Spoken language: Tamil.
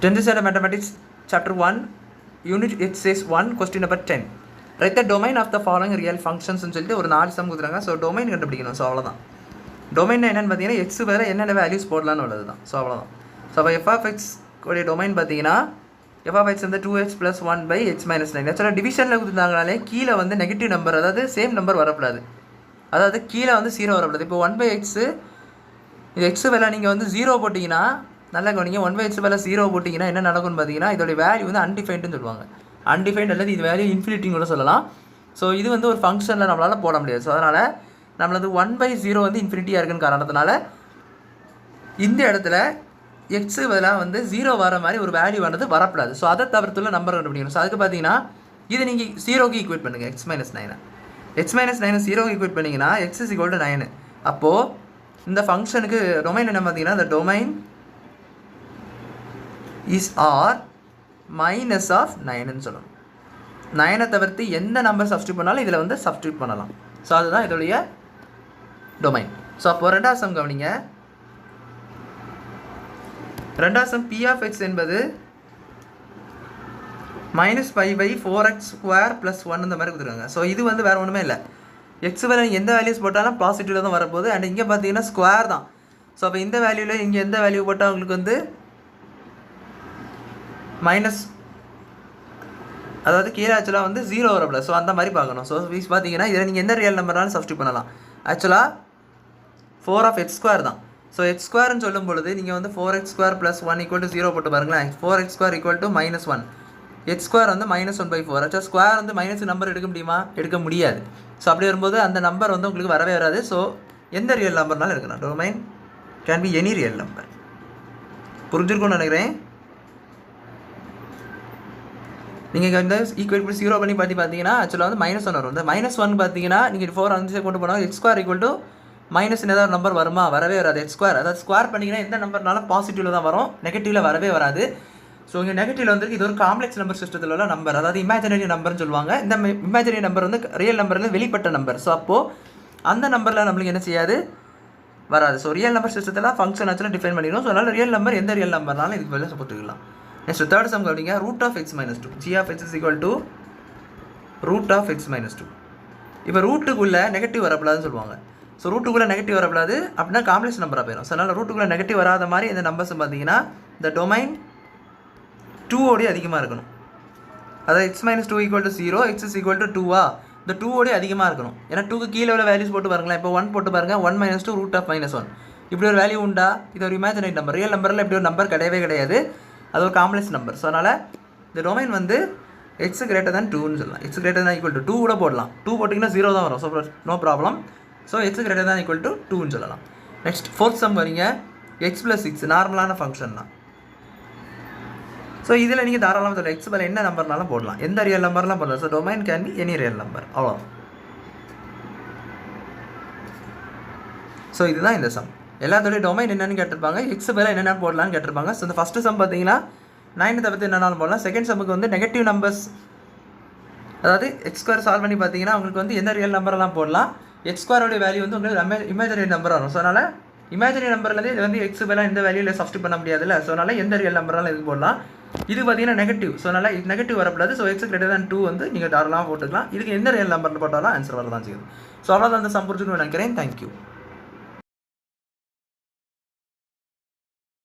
10th standard mathematics chapter 1 unit exercise 1 question number 10. Write the domain of the following real functions னு சொல்லிட்டு ஒரு 4 சம் கொடுத்துறாங்க. ஸோ டொமைன் கண்டுபிடிக்கணும். ஸோ அவ்வளோதான். டொமைன் என்னென்னு பார்த்தீங்கன்னா எக்ஸ் வேறு என்னென்ன வேல்யூஸ் போடலான்னு உள்ளது தான். ஸோ அவ்வளோதான். ஸோ அப்போ எஃப்எக்ஸ் உடைய டொமைன் பார்த்தீங்கன்னா எஃப்எக்ஸ் வந்து 2x + 1/x - 9. ஆக்சுவலாக டிவிஷனில் கொடுத்துருந்தாங்கனாலே கீழே வந்து நெகட்டிவ் நம்பர், அதாவது சேம் நம்பர் வரக்கூடாது. அதாவது கீழே வந்து 0 வரக்கூடாது. இப்போ 1/x இது எக்ஸ் வேலை நீங்கள் வந்து 0 போட்டிங்கன்னா நல்லா கவனிங்க. 1/x வேலை 0 போட்டிங்கன்னா என்ன நடக்கும்னு பார்த்தீங்கன்னா இதோடைய வேல்யூ வந்து அன்டிஃபைன்டுன்னு சொல்லுவாங்க. அன்டிஃபைன்ட் அல்லது இது வேல்யூ இன்ஃபினிட்டின்னு கூட சொல்லலாம். ஸோ இது வந்து ஒரு ஃபங்க்ஷனில் நம்மளால் போட முடியாது. ஸோ அதனால் நம்மளது 1/0 வந்து இன்ஃபினிட்டியாக இருக்குன்னு காரணத்தினால இந்த இடத்துல எக்ஸு பதிலாக வந்து 0 வர மாதிரி ஒரு வேல்யூ வந்து வரக்கூடாது. ஸோ அதை தவிர்த்துள்ள நம்பர் கண்டுபிடிக்கணும். ஸோ அதுக்கு பார்த்தீங்கன்னா இது நீங்கள் 0க்கு ஈக்குவேட் பண்ணுங்கள். x - 9 x - 9 0க்கு ஈக்குவேட் பண்ணிங்கன்னா x = 9. அப்போது இந்த ஃபங்க்ஷனுக்கு டொமைன் என்ன பார்த்தீங்கன்னா இந்த domain is R minus of 9ன்னு சொல்லணும். 9 தவிர்த்து எந்த நம்பர் சப்ஸ்டியூட் பண்ணாலும் இதில் வந்து சப்ஸ்டியூட் பண்ணலாம். ஸோ அதுதான் இதோடைய டொமைன். ஸோ அப்போ ரெண்டாவது சம் கவனிங்க. ரெண்டாவது சம் p(x) என்பது -π/4x² + 1 இந்த மாதிரி கொடுத்துருக்காங்க. ஸோ இது வந்து வேறு ஒன்றுமே இல்லை. எக்ஸ் வேலை எந்த வேல்யூஸ் போட்டாலும் பாசிட்டிவில் தான் வரப்போகுது. அண்ட் இங்கே பார்த்தீங்கன்னா ஸ்கொயர் தான். ஸோ அப்போ இந்த வேல்யூவில் இங்கே எந்த வேல்யூ போட்டால் உங்களுக்கு வந்து மைனஸ், அதாவது கீழே ஆக்சுவலாக வந்து 0 வரப்பட. ஸோ அந்த மாதிரி பார்க்கணும். ஸோ வீஸ் பார்த்தீங்கன்னா இதில் நீங்கள் எந்த ரியல் நம்பர்னாலும் சப்ஸ்டியூட் பண்ணலாம். ஆக்சுவலாக 4(x²) தான். ஸோ x² சொல்லும் பொழுது நீங்கள் வந்து 4x² + 1 = 0 போட்டு பாருங்களேன். 4x² = -1. x² வந்து -1/4. ஆக்சுவலாக ஸ்கொயர் வந்து மைனஸ் நம்பர் எடுக்க முடியுமா? எடுக்க முடியாது. ஸோ அப்படி வரும்போது அந்த நம்பர் வந்து உங்களுக்கு வரவே வராது. ஸோ எந்த ரியல் நம்பர்னாலும் எடுக்கலாம். Domain can be any real number. புரிஞ்சிருக்கும்னு நினைக்கிறேன். நீங்கள் இந்த ஈக்குவேட் பண்ணி 0 பண்ணி பார்த்தீங்கன்னா ஆக்சுவலாக வந்து -1 வரும். இந்த -1 பார்த்தீங்கன்னா நீங்கள் 4 அந்த கொண்டு போனால் x² மைனஸ் ஏதாவது நம்பர் வருமா? வரவே வராது. x², அதாவது ஸ்கொயர் பண்ணிங்கன்னா எந்த நம்பர்னாலும் பாசிட்டிவில் தான் வரும், நெகட்டிவில் வரவே வராது. ஸோ இங்கே நெகட்டிவில் வந்து இது ஒரு காம்ப்ளெக்ஸ் நம்பர் சிஸ்டத்தில் உள்ள நம்பர், அதாவது இமேஜினரி நம்பர்னு சொல்லுவாங்க. இந்த இமேஜினரி நம்பர் வந்து ரியல் நம்பரில் வெளிப்பட்ட நம்பர். ஸோ அப்போது அந்த நம்பரில் நம்மளுக்கு என்ன செய்யாது? வராது. ஸோ ரியல் நம்பர் சிஸ்டத்தில் ஃபங்க்ஷன் ஆக்சுவலாக டிஃபைன் பண்ணிக்கணும். ஸோ அதனால் ரியல் நம்பர் எந்த ரியல் நம்பர்னாலும் இதுக்கு பதிலாக போட்டுக்கலாம். நெக்ஸ்ட் தேர்ட் சம் கவனிங்க. √(x - 2) g(x) = √(x - 2). இப்போ ரூட்டுக்குள்ளே நெகட்டிவ் வரப்படாதுன்னு சொல்லுவாங்க. ஸோ ரூட்டுக்குள்ளே நெகட்டிவ் வரப்படாது அப்படின்னா காம்ப்ளெக்ஸ் நம்பராக போயிடும். ஸோ அதனால் ரூட்டுக்குள்ளே நெகட்டிவ் வராத மாதிரி இந்த நம்பர்ஸ் பார்த்தீங்கன்னா இந்த டொமைன் 2 அதிகமாக இருக்கணும். அதாவது x - 2 = 0, x = 2 இந்த 2 அதிகமாக இருக்கணும். ஏன்னா 2க்கு கீழே உள்ள வேல்யூஸ் போட்டு பாருங்களேன். இப்போ 1 போட்டு பாருங்கள். 1 - 2 √(-1). இப்படி ஒரு வேல்யூ உண்டா? இது ஒரு இமேஜினரி நம்பர். ரியல் நம்பரில் இப்படி ஒரு நம்பர் கிடையவே கிடையாது. அது ஒரு காம்ப்ளெக்ஸ் நம்பர். ஸோ அதனால் இந்த டொமைன் வந்து x > 2ன்னு சொல்லலாம். x > 2 கூட போடலாம். 2 போட்டிங்கன்னா 0 தான் வரும். So no problem. So x > 2ன்னு சொல்லலாம். நெக்ஸ்ட் ஃபோர்த் சம் வரீங்க. x + 6 நார்மலான ஃபங்க்ஷன் தான். ஸோ இதில் நீங்கள் தாராளமாக சொல்லலாம் எக்ஸ் பதில் என்ன நம்பர்னாலும் போடலாம், எந்த ரியல் நம்பர்லாம் போடலாம். So domain can be any real number. அவ்வளோ. ஸோ இதுதான் இந்த சம். எல்லாத்தோடைய டொமைன் என்னென்னு கேட்டிருப்பாங்க, எக்ஸ் பதிலாக என்னென்ன போடலான்னு கேட்டிருப்பாங்க. ஸோ இந்த ஃபஸ்ட்டு சம் பார்த்தீங்கன்னா 9 தவிர்த்து என்னென்னாலும் போடலாம். செகண்ட் சம்முக்கு வந்து நெகட்டிவ் நம்பர்ஸ், அதாவது x² சால்வ் பண்ணி பார்த்தீங்கன்னா உங்களுக்கு வந்து எந்த ரியல் நம்பரெல்லாம் போடலாம். x² வேல்யூ வந்து உங்களுக்கு இமேஜினரி நம்பர் வரும். ஸோ அதனால் இமேஜினரி நம்பர்லேருந்து இது வந்து எக்ஸ் பதிலாக இந்த வேல்யூவில் சப்ஸ்டியூட் பண்ண முடியாதுல்ல. ஸோ அதனால் எந்த ரியல் நம்பராலும் இதுக்கு போடலாம். இது பார்த்தீங்கன்னா நெகட்டிவ். ஸோ அதனால் இது நெகட்டிவ் வரப்படாது. ஸோ x > 2 வந்து நீங்கள் தாராளமாக போட்டுக்கலாம். இதுக்கு எந்த ரியல் நம்பர்னு போட்டாலும் ஆன்சர் வரதான் செய்யுது. ஸோ அவ்வளோதான் அந்த சம் புரிஞ்சுக்கணும்னு நினைக்கிறேன். தேங்க்யூ.